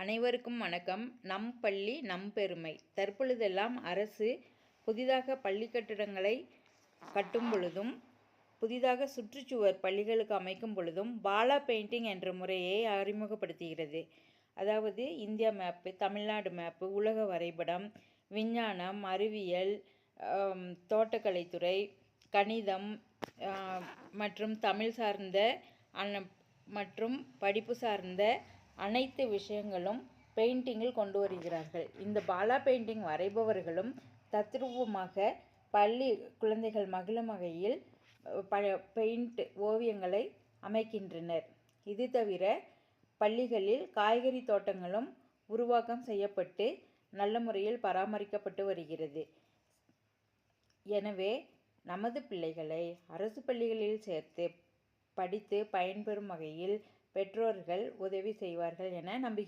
அனைவருக்கும் வணக்கம். நம் பள்ளி நம் பெருமை. தற்பொழுதெல்லாம் அரசு புதிதாக பள்ளி கட்டிடங்களை கட்டும் பொழுதும் புதிதாக சுற்றுச்சுவர் பள்ளிகளுக்கு அமைக்கும் பொழுதும் பாலா பெயிண்டிங் என்ற முறையை அறிமுகப்படுத்துகிறது. அதாவது இந்தியா மேப்பு, தமிழ்நாடு மேப்பு, உலக வரைபடம், விஞ்ஞானம், அறிவியல், தோட்டக்கலைத்துறை, கணிதம் மற்றும் தமிழ் சார்ந்த மற்றும் படிப்பு சார்ந்த அனைத்து விஷயங்களும் பெயிண்டிங்கில் கொண்டு வருகிறார்கள். இந்த பாலா பெயிண்டிங் வரைபவர்களும் தத்ரூபமாக பள்ளி குழந்தைகள் மகிழும் வகையில் பெயிண்ட் ஓவியங்களை அமைக்கின்றனர். இது தவிர பள்ளிகளில் காய்கறி தோட்டங்களும் உருவாக்கம் செய்யப்பட்டு நல்ல முறையில் பராமரிக்கப்பட்டு வருகிறது. எனவே நமது பிள்ளைகளை அரசு பள்ளிகளில் சேர்த்து படித்து பயன்பெறும் வகையில் பெற்றோர்கள் உதவி செய்வார்கள் என நம்புகிறோம்.